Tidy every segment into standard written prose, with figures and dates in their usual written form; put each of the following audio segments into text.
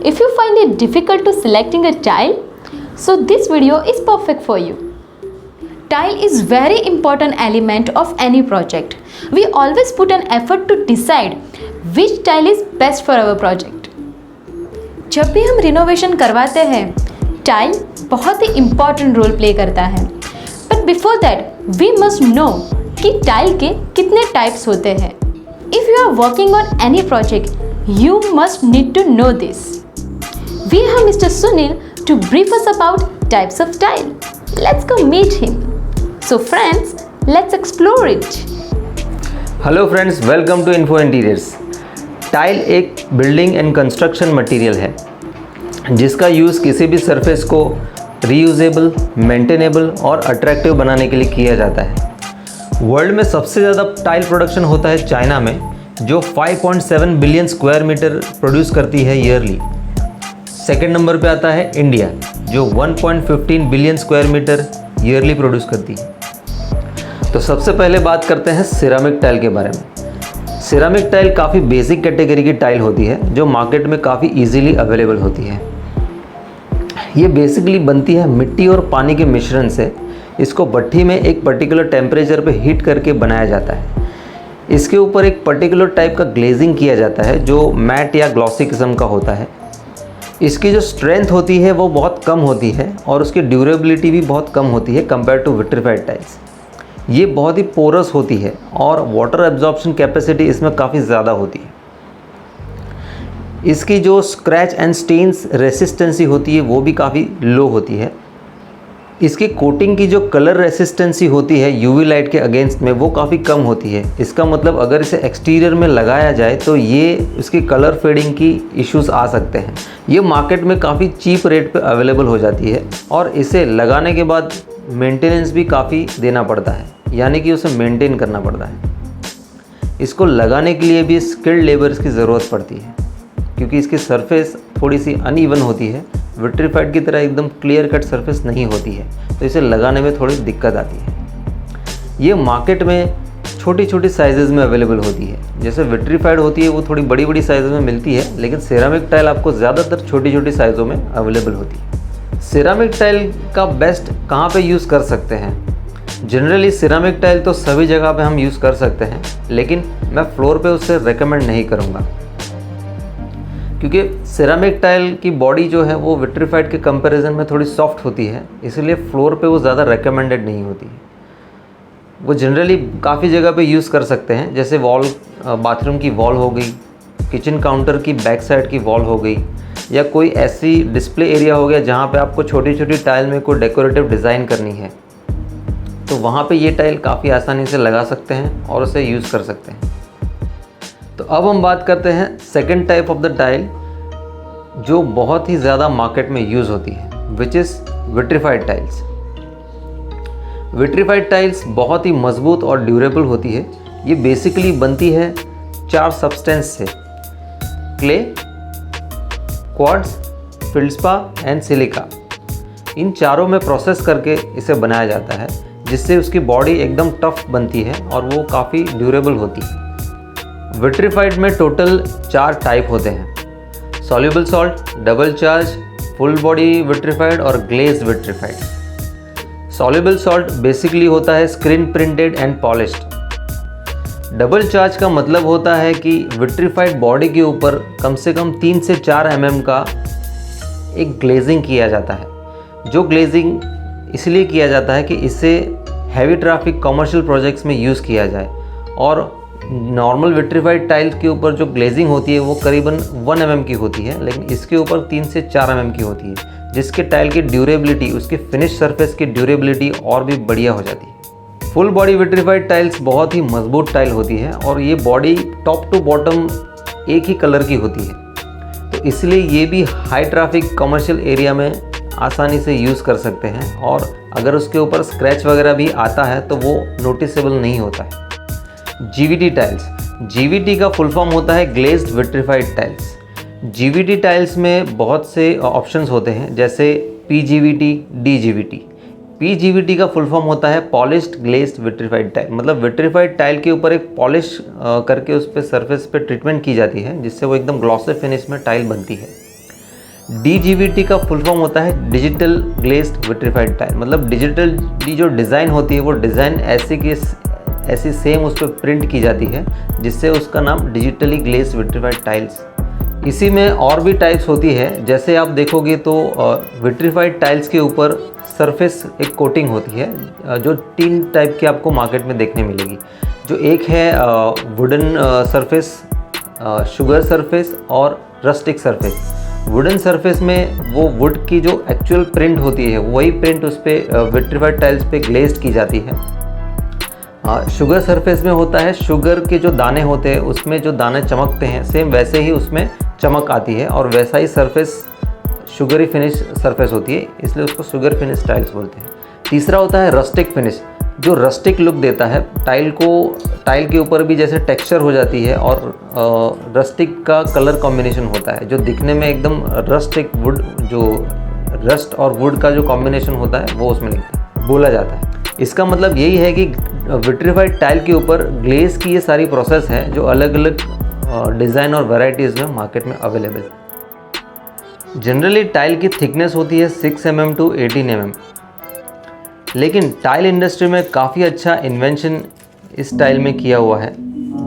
If you find it difficult to selecting a tile, so this video is perfect for you. Tile is very important element of any project. We always put an effort to decide which tile is best for our project. जब भी हम renovation करवाते हैं, tile बहुत ही important role play करता है. But before that we must know कि tile के कितने टाइप्स होते हैं. If you are working on any project you must need to know this. We have mister Sunil to brief us about types of tile. Let's go meet him. So friends, let's explore it. Hello friends, welcome to Info Interiors. Tile एक building and construction material है जिसका use किसी भी surface को reusable, maintainable और attractive बनाने के लिए किया जाता है. वर्ल्ड में सबसे ज़्यादा टाइल प्रोडक्शन होता है चाइना में, जो 5.7 बिलियन स्क्वायर मीटर प्रोड्यूस करती है ईयरली. सेकेंड नंबर पे आता है इंडिया, जो 1.15 billion square meter yearly produce करती है. तो सबसे पहले बात करते हैं सिरामिक टाइल के बारे में. सिरामिक टाइल काफ़ी बेसिक कैटेगरी की टाइल होती है जो मार्केट में काफ़ी इजीली अवेलेबल होती है. ये बेसिकली बनती है मिट्टी और पानी के मिश्रण से. इसको भट्ठी में एक पर्टिकुलर टेम्परेचर पे हीट करके बनाया जाता है. इसके ऊपर एक पर्टिकुलर टाइप का ग्लेजिंग किया जाता है जो मैट या ग्लॉसी किस्म का होता है. इसकी जो स्ट्रेंथ होती है वो बहुत कम होती है और उसकी ड्यूरेबिलिटी भी बहुत कम होती है कंपेयर टू विट्रीफाइड टाइल्स. ये बहुत ही पोरस होती है और वाटर एब्जॉर्प्शन कैपेसिटी इसमें काफ़ी ज़्यादा होती है. इसकी जो स्क्रैच एंड स्टेन्स रेसिस्टेंसी होती है वो भी काफ़ी लो होती है. इसकी कोटिंग की जो कलर रेसिस्टेंसी होती है यूवी लाइट के अगेंस्ट में वो काफ़ी कम होती है. इसका मतलब अगर इसे एक्सटीरियर में लगाया जाए तो ये इसकी कलर फेडिंग की इश्यूज़ आ सकते हैं. ये मार्केट में काफ़ी चीप रेट पे अवेलेबल हो जाती है और इसे लगाने के बाद मेंटेनेंस भी काफ़ी देना पड़ता है, यानी कि उसे मेंटेन करना पड़ता है. इसको लगाने के लिए भी स्किल्ड लेबर्स की ज़रूरत पड़ती है क्योंकि इसकी सरफेस थोड़ी सी अनइवन होती है. विट्रीफाइड की तरह एकदम क्लियर कट सरफेस नहीं होती है, तो इसे लगाने में थोड़ी दिक्कत आती है. ये मार्केट में छोटी छोटी साइजेज़ में अवेलेबल होती है. जैसे विट्रीफाइड होती है वो थोड़ी बड़ी बड़ी साइज़ में मिलती है, लेकिन सिरामिक टाइल आपको ज़्यादातर छोटी छोटी साइज़ों में अवेलेबल होती है. सिरामिक टाइल का बेस्ट कहाँ पे यूज़ कर सकते हैं? जनरली सिरामिक टाइल तो सभी जगह पे हम यूज़ कर सकते हैं, लेकिन मैं फ्लोर पे उससे रेकमेंड नहीं करूँगा क्योंकि सिरामिक टाइल की बॉडी जो है वो विट्रीफाइड के कंपैरिजन में थोड़ी सॉफ्ट होती है, इसलिए फ्लोर पे वो ज़्यादा रेकमेंडेड नहीं होती है. वो जनरली काफ़ी जगह पे यूज़ कर सकते हैं, जैसे वॉल, बाथरूम की वॉल हो गई, किचन काउंटर की बैक साइड की वॉल हो गई, या कोई ऐसी डिस्प्ले एरिया हो गया जहाँ पे आपको छोटी छोटी टाइल में कोई डेकोरेटिव डिज़ाइन करनी है, तो वहाँ पे ये टाइल काफ़ी आसानी से लगा सकते हैं और उसे यूज़ कर सकते हैं. तो अब हम बात करते हैं second type of the tile जो बहुत ही ज़्यादा मार्केट में यूज़ होती है, which is vitrified tiles. Vitrified tiles बहुत ही मजबूत और ड्यूरेबल होती है. ये बेसिकली बनती है 4 सब्सटेंस से: क्ले, क्वार्ट्ज, फील्डस्पा एंड सिलिका. इन चारों में प्रोसेस करके इसे बनाया जाता है, जिससे उसकी बॉडी एकदम टफ बनती है और वो काफ़ी ड्यूरेबल होती है. विट्रीफाइड में टोटल 4 टाइप होते हैं: soluble salt, double charge, full body vitrified और glazed vitrified. Soluble salt basically होता है screen printed and polished. Double charge का मतलब होता है कि विट्रीफाइड बॉडी के ऊपर कम से कम 3 से 4 mm का एक ग्लेजिंग किया जाता है. जो ग्लेजिंग इसलिए किया जाता है कि इससे हैवी ट्रैफिक कमर्शियल प्रोजेक्ट्स में यूज़ किया जाए, और नॉर्मल विट्रीफाइड टाइल्स के ऊपर जो ग्लेजिंग होती है वो करीबन 1 mm की होती है, लेकिन इसके ऊपर 3 से 4 mm की होती है, जिसके टाइल की ड्यूरेबिलिटी, उसकी फिनिश सरफेस की ड्यूरेबिलिटी और भी बढ़िया हो जाती है. फुल बॉडी विट्रीफाइड टाइल्स बहुत ही मजबूत टाइल होती है और ये बॉडी टॉप टू बॉटम एक ही कलर की होती है, तो इसलिए ये भी हाई ट्रैफिक कमर्शियल एरिया में आसानी से यूज़ कर सकते हैं, और अगर उसके ऊपर स्क्रैच वगैरह भी आता है तो वो नोटिसेबल नहीं होता है. जीवीटी टाइल्स. जीवीटी का फुल फॉर्म होता है ग्लेज्ड विट्रीफाइड टाइल्स. जीवीटी टाइल्स में बहुत से ऑप्शंस होते हैं, जैसे पीजीवीटी, डीजीवीटी. पीजीवीटी का फुल फॉर्म होता है पॉलिश्ड ग्लेज्ड विट्रीफाइड टाइल, मतलब विट्रीफाइड टाइल के ऊपर एक पॉलिश करके उस पर सरफेस पे ट्रीटमेंट की जाती है जिससे वो एकदम ग्लॉसी फिनिश में टाइल बनती है. DGVT का फुल फॉर्म होता है डिजिटल ग्लेज्ड विट्रीफाइड टाइल। मतलब डिजिटल जो डिज़ाइन होती है वो डिज़ाइन ऐसी सेम उस पर प्रिंट की जाती है, जिससे उसका नाम डिजिटली ग्लेज्ड विट्रीफाइड टाइल्स। इसी में और भी टाइप्स होती है, जैसे आप देखोगे तो विट्रीफाइड टाइल्स के ऊपर सरफेस एक कोटिंग होती है, जो 3 टाइप की आपको मार्केट में देखने मिलेगी। जो एक है वुडन सरफेस, शुगर सरफेस और रस्टिक सरफेस। वुडन सरफेस में वो वुड की जो एक्चुअल प्रिंट होती है वही प्रिंट उस पर विट्रीफाइड टाइल्स पे ग्लेज्ड की जाती है। शुगर सरफेस में होता है शुगर के जो दाने होते हैं उसमें जो दाने चमकते हैं सेम वैसे ही उसमें चमक आती है, और वैसा ही सरफेस शुगरी फिनिश सरफेस होती है, इसलिए उसको शुगर फिनिश टाइल्स बोलते हैं। तीसरा होता है रस्टिक फिनिश, जो रस्टिक लुक देता है टाइल के ऊपर भी जैसे टेक्सचर हो जाती है, और रस्टिक का कलर कॉम्बिनेशन होता है जो दिखने में एकदम रस्टिक वुड, जो रस्ट और वुड का जो कॉम्बिनेशन होता है वो उसमें बोला जाता है। इसका मतलब यही है कि विट्रीफाइड टाइल के ऊपर ग्लेज की ये सारी प्रोसेस है जो अलग अलग डिज़ाइन और वैराइटीज़ में मार्केट में अवेलेबल है। जनरली टाइल की थिकनेस होती है 6 mm to 18 mm, लेकिन टाइल इंडस्ट्री में काफ़ी अच्छा इन्वेंशन इस टाइल में किया हुआ है।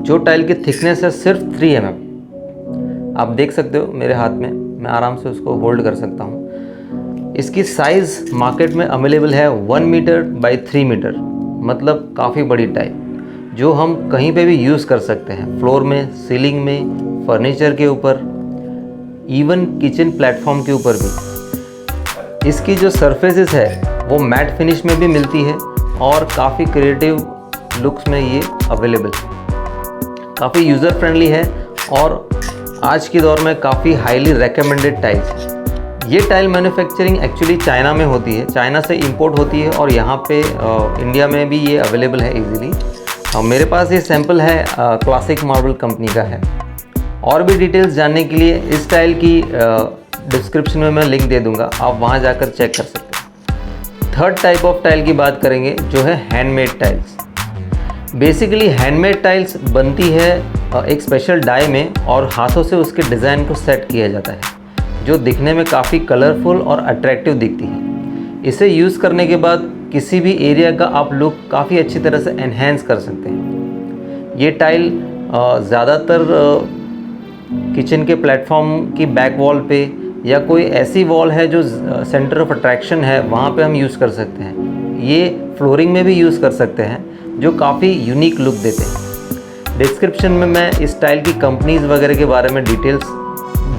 जो टाइल की थिकनेस है सिर्फ 3 mm। आप देख सकते हो मेरे हाथ में, मैं आराम से उसको होल्ड कर सकता हूँ। इसकी साइज़ मार्केट में अवेलेबल है 1 मीटर बाई 3 मीटर, मतलब काफ़ी बड़ी टाइल जो हम कहीं पे भी यूज़ कर सकते हैं, फ्लोर में, सीलिंग में, फर्नीचर के ऊपर, इवन किचन प्लेटफॉर्म के ऊपर भी। इसकी जो सरफेसेस है वो मैट फिनिश में भी मिलती है और काफ़ी क्रिएटिव लुक्स में ये अवेलेबल है। काफ़ी यूज़र फ्रेंडली है और आज के दौर में काफ़ी हाईली रेकमेंडेड टाइल्स है। ये टाइल मैन्युफैक्चरिंग एक्चुअली चाइना में होती है, चाइना से इंपोर्ट होती है और यहाँ पे इंडिया में भी ये अवेलेबल है इजीली। मेरे पास ये सैंपल है क्लासिक मार्बल कंपनी का है। और भी डिटेल्स जानने के लिए इस टाइल की डिस्क्रिप्शन में मैं लिंक दे दूँगा, आप वहाँ जाकर चेक कर सकते हैं। थर्ड टाइप ऑफ टाइल की बात करेंगे जो है handmade tiles. Basically handmade tiles बनती है एक स्पेशल डाई में और हाथों से उसके डिज़ाइन को सेट किया जाता है, जो दिखने में काफ़ी कलरफुल और अट्रैक्टिव दिखती है। इसे यूज़ करने के बाद किसी भी एरिया का आप लुक काफ़ी अच्छी तरह से एनहेंस कर सकते हैं। ये टाइल ज़्यादातर किचन के प्लेटफॉर्म की बैक वॉल पे या कोई ऐसी वॉल है जो सेंटर ऑफ अट्रैक्शन है वहाँ पे हम यूज़ कर सकते हैं। ये फ्लोरिंग में भी यूज़ कर सकते हैं, जो काफ़ी यूनिक लुक देते हैं। डिस्क्रिप्शन में मैं इस टाइल की कंपनीज़ वगैरह के बारे में डिटेल्स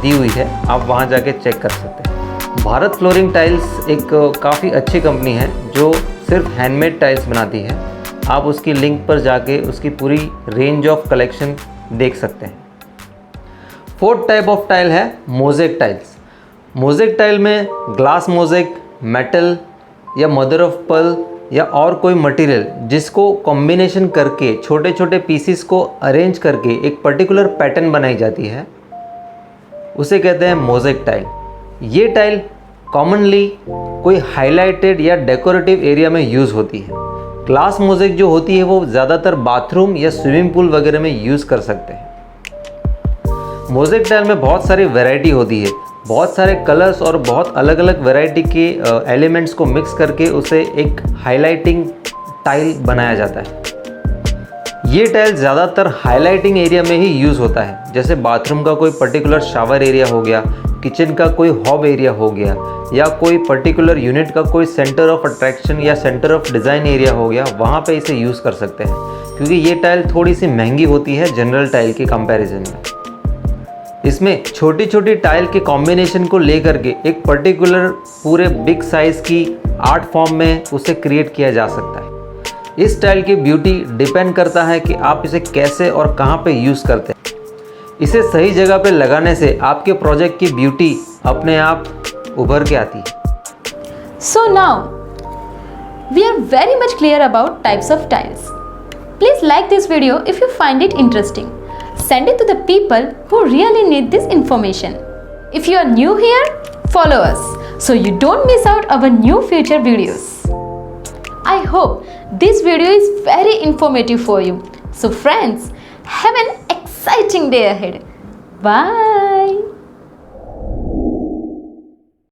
दी हुई है, आप वहाँ जाके चेक कर सकते हैं। भारत फ्लोरिंग टाइल्स एक काफ़ी अच्छी कंपनी है जो सिर्फ हैंडमेड टाइल्स बनाती है। आप उसकी लिंक पर जाके उसकी पूरी रेंज ऑफ कलेक्शन देख सकते हैं। फोर्थ टाइप ऑफ टाइल है मोज़ेक टाइल्स। मोज़ेक टाइल में ग्लास मोज़ेक, मेटल या मदर ऑफ पर्ल या और कोई मटेरियल जिसको कॉम्बिनेशन करके छोटे छोटे पीसीस को अरेंज करके एक पर्टिकुलर पैटर्न बनाई जाती है, उसे कहते हैं मोज़ेक टाइल। ये टाइल कॉमनली कोई हाईलाइटेड या डेकोरेटिव एरिया में यूज़ होती है। ग्लास मोज़ेक जो होती है वो ज़्यादातर बाथरूम या स्विमिंग पूल वगैरह में यूज़ कर सकते हैं। मोज़ेक टाइल में बहुत सारी वैरायटी होती है, बहुत सारे कलर्स और बहुत अलग अलग वैरायटी के एलिमेंट्स को मिक्स करके उसे एक हाईलाइटिंग टाइल बनाया जाता है। ये टाइल ज़्यादातर हाईलाइटिंग एरिया में ही यूज़ होता है, जैसे बाथरूम का कोई पर्टिकुलर शावर एरिया हो गया, किचन का कोई हॉब एरिया हो गया, या कोई पर्टिकुलर यूनिट का कोई सेंटर ऑफ अट्रैक्शन या सेंटर ऑफ डिज़ाइन एरिया हो गया, वहाँ पे इसे यूज़ कर सकते हैं। क्योंकि ये टाइल थोड़ी सी महंगी होती है जनरल टाइल के कंपैरिजन में। इसमें छोटी छोटी टाइल के कॉम्बिनेशन को लेकर के एक पर्टिकुलर पूरे बिग साइज़ की आर्ट फॉर्म में उसे क्रिएट किया जा सकता है। इस टाइल की ब्यूटी डिपेंड करता है कि आप इसे कैसे और कहाँ पे यूज़ करते हैं। इसे सही जगह पे लगाने से आपके प्रोजेक्ट की ब्यूटी अपने आप उभर के आती है। So now we are very much clear about types of tiles. Please like this video if you find it interesting. Send it to the people who really need this information. If you are new here, follow us so you don't miss out our new future videos. I hope this video is very informative for you. So friends, have an exciting day ahead. Bye.